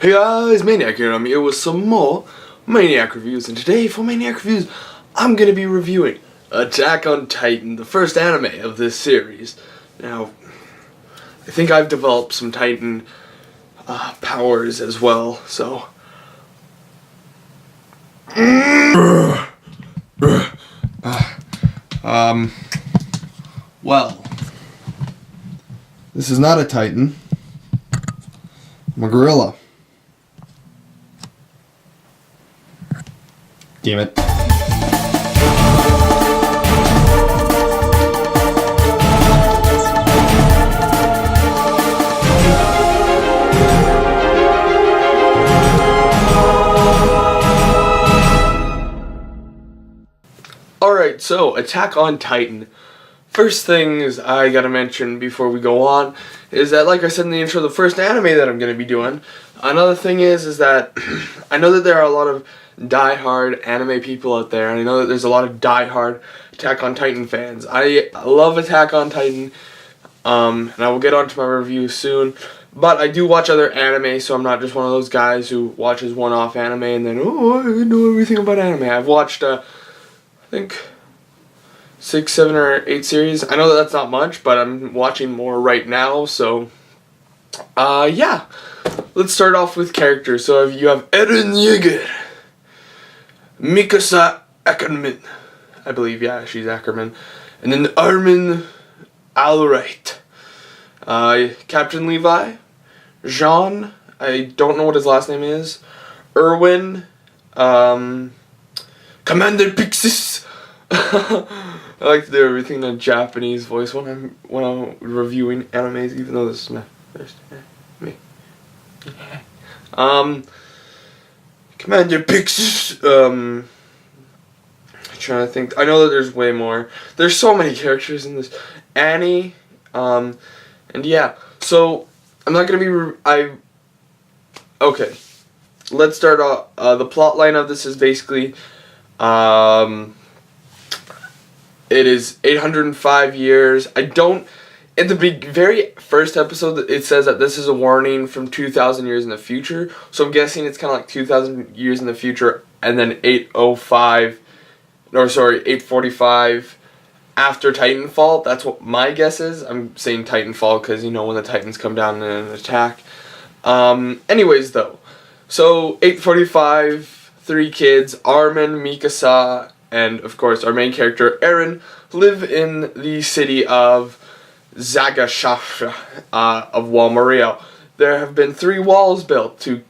Hey guys, Maniac here. I'm here with some more Maniac reviews, and today for Maniac reviews, I'm gonna be reviewing Attack on Titan, the first anime of this series. Now, I think I've developed some Titan powers as well, so. Well, this is not a Titan. I'm a gorilla. Damn it. Alright, so Attack on Titan. First things I gotta mention before we go on is that, like I said in the intro, the first anime that I'm gonna be doing. Another thing is that I know that there are a lot of die-hard anime people out there, and I know that there's a lot of die-hard Attack on Titan fans. I love Attack on Titan, and I will get onto my review soon. But I do watch other anime, so I'm not just one of those guys who watches one-off anime and then, oh, I know everything about anime. I've watched, I think 6, 7, or 8 series. I know that that's not much, but I'm watching more right now, so yeah. Let's start off with characters. So you have Eren Yeager, Mikasa Ackerman, I believe, yeah, she's Ackerman, and then Armin Alright, Captain Levi, Jean, I don't know what his last name is, Erwin, Commander Pixis. I like to do everything in a Japanese voice when I'm reviewing animes, even though this is my first me. Commander Pixis. I'm trying to think. I know that there's way more. There's so many characters in this. Annie. And yeah. So I'm not gonna be. Okay. Let's start off. The plot line of this is basically. It is 805 years. In the very first episode, it says that this is a warning from 2,000 years in the future. So I'm guessing it's kind of like 2,000 years in the future, and then 845 after Titanfall. That's what my guess is. I'm saying Titanfall because, you know, when the Titans come down in an attack. Anyways, though. So 845, 3 kids, Armin, Mikasa, and of course our main character, Eren, live in the city of Zagashasha of Walmaria. There have been 3 walls built to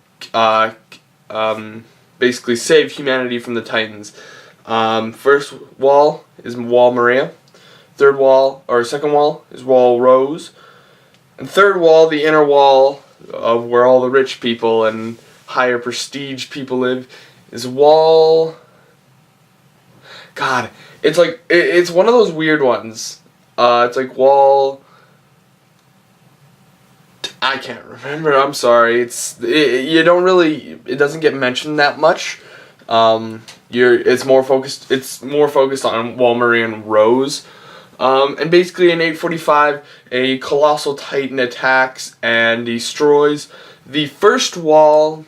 basically save humanity from the Titans. First wall is Wall Maria. Second wall is Wall Rose. And third wall, the inner wall of where all the rich people and higher prestige people live, is Wall... God, it's like, it's one of those weird ones. It's like Wall... I can't remember, I'm sorry. It doesn't get mentioned that much. It's more focused on Walmaria and Rose. And basically in 845, a colossal titan attacks and destroys the first wall,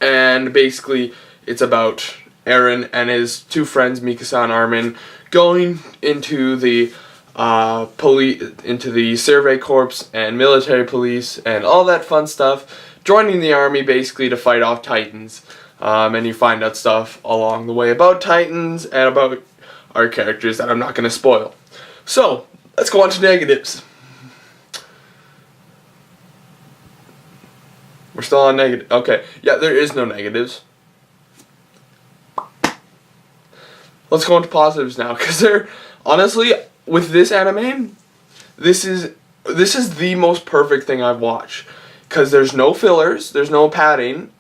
and basically it's about Eren and his 2 friends, Mikasa and Armin, going into the into the survey corps and military police and all that fun stuff, joining the army basically to fight off Titans. And you find out stuff along the way about Titans and about our characters that I'm not going to spoil. So, let's go on to negatives. We're still on negative. Okay, yeah, there is no negatives. Let's go into positives now, because honestly, with this anime, this is the most perfect thing I've watched, because there's no fillers, there's no padding,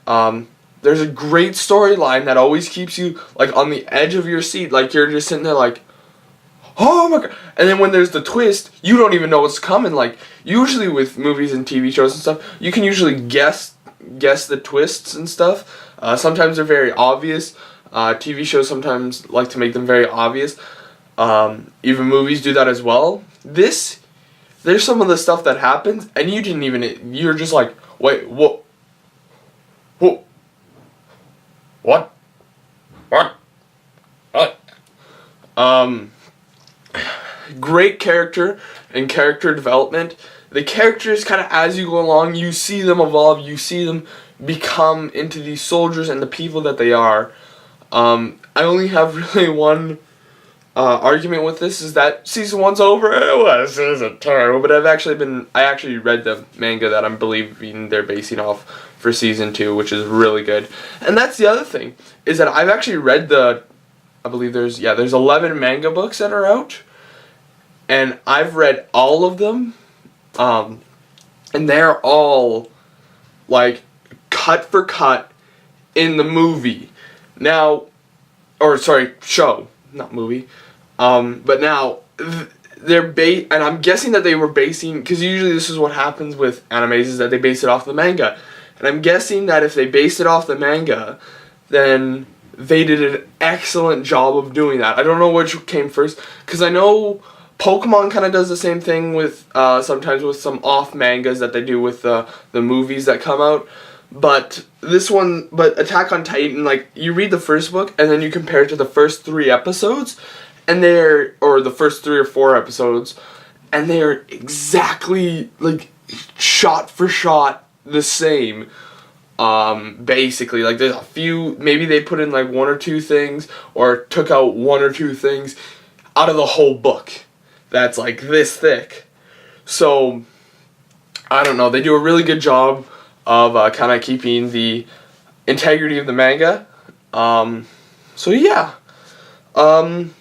there's a great storyline that always keeps you like on the edge of your seat, like you're just sitting there like, oh my god, and then when there's the twist, you don't even know what's coming. Like usually with movies and TV shows and stuff, you can usually guess the twists and stuff. Sometimes they're very obvious. TV shows sometimes like to make them very obvious. Even movies do that as well. There's some of the stuff that happens, and you're just like, wait, what? Who? What? What? What? Great character and character development. The characters kind of, as you go along, you see them evolve, you see them become into these soldiers and the people that they are. I only have really one argument with this, is that season 1's over. This isn't terrible, but I actually read the manga that I'm believing they're basing off for season 2, which is really good. And that's the other thing, is that I've actually read I believe there's 11 manga books that are out, and I've read all of them, and they're all, like, cut for cut in the movie. Now, or sorry, show, not movie. But now, and I'm guessing that they were basing, because usually this is what happens with animes, is that they base it off the manga. And I'm guessing that if they based it off the manga, then they did an excellent job of doing that. I don't know which came first, because I know Pokemon kind of does the same thing with, sometimes with some off mangas that they do with the movies that come out. But Attack on Titan, like, you read the first book, and then you compare it to the first 3 episodes, and or the first 3 or 4 episodes, and they're exactly, like, shot for shot the same. Basically, like, there's a few, maybe they put in, like, 1 or 2 things, or took out 1 or 2 things out of the whole book that's, like, this thick. So, I don't know, they do a really good job of kind of keeping the integrity of the manga. So yeah. I'm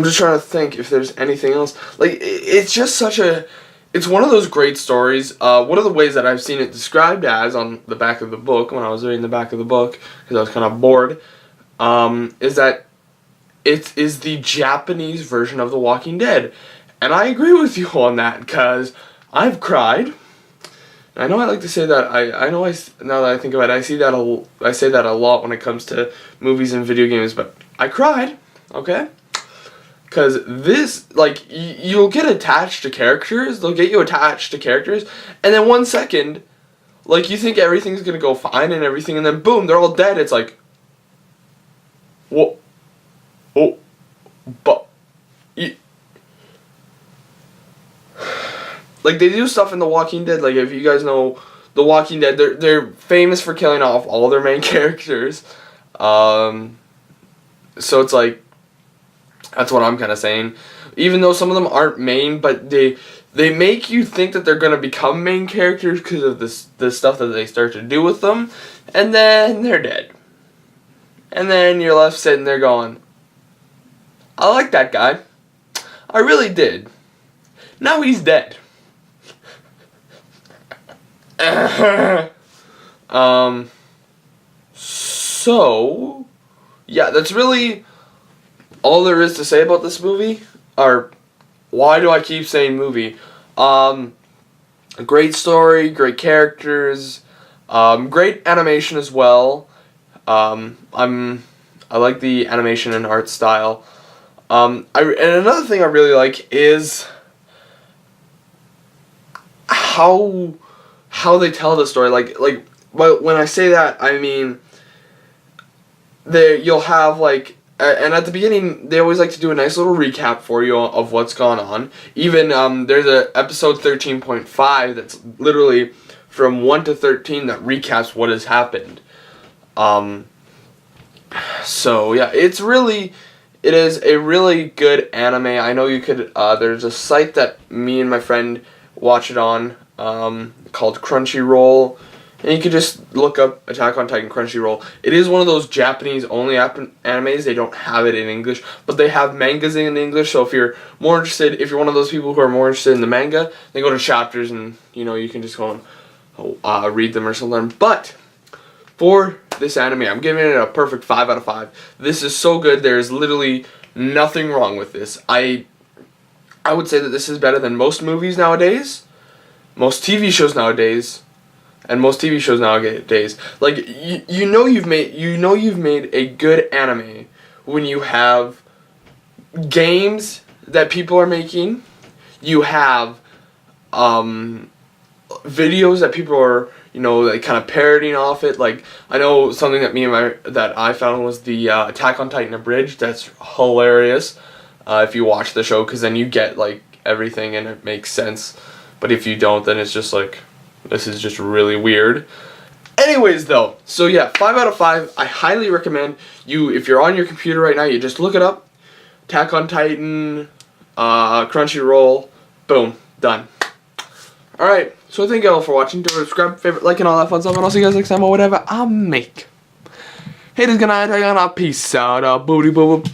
just trying to think if there's anything else. Like, it's just it's one of those great stories. One of the ways that I've seen it described as on the back of the book, when I was reading the back of the book, because I was kind of bored, is that it is the Japanese version of The Walking Dead. And I agree with you on that, because I've cried. I know I like to say that. Now that I think about it, I say that a lot when it comes to movies and video games. But I cried, okay? Because this, like, you'll get attached to characters. They'll get you attached to characters, and then 1 second, like, you think everything's gonna go fine and everything, and then boom, they're all dead. It's like, what? Oh, but. Like, they do stuff in The Walking Dead, like, if you guys know The Walking Dead, they're famous for killing off all their main characters. So it's like, that's what I'm kind of saying. Even though some of them aren't main, but they make you think that they're going to become main characters because of the stuff that they start to do with them, and then they're dead. And then you're left sitting there going, I like that guy. I really did. Now he's dead. So, yeah, that's really all there is to say about this movie. Or, why do I keep saying movie? A great story, great characters, great animation as well. I like the animation and art style. And another thing I really like is how they tell the story. But when I say that, I mean you'll have, like, and at the beginning they always like to do a nice little recap for you of what's gone on. Even there's a episode 13.5 that's literally from 1 to 13 that recaps what has happened. So yeah, it is a really good anime. I know you could, there's a site that me and my friend watch it on, called Crunchyroll, and you could just look up Attack on Titan Crunchyroll. It is one of those Japanese only animes. They don't have it in English, but they have mangas in English, so if you're one of those people who are more interested in the manga, then go to chapters and, you can just go and read them or something. But for this anime, I'm giving it a perfect 5 out of 5. This is so good. There's literally nothing wrong with this. I would say that this is better than most movies nowadays, most TV shows nowadays, and most TV shows nowadays. Like, you've made a good anime when you have games that people are making. You have videos that people are, you know, like kind of parodying off it. Like, I know something that that I found was the Attack on Titan abridged. That's hilarious. If you watch the show, because then you get like everything and it makes sense. But if you don't, then it's just like, this is just really weird. Anyways, though, so yeah, 5 out of 5. I highly recommend you, if you're on your computer right now, you just look it up. Attack on Titan, Crunchyroll, boom, done. Alright, so thank you all for watching. Don't forget to subscribe, favorite, like, and all that fun stuff, and I'll see you guys next time or whatever I make. Haters gonna peace out, booty boo boo.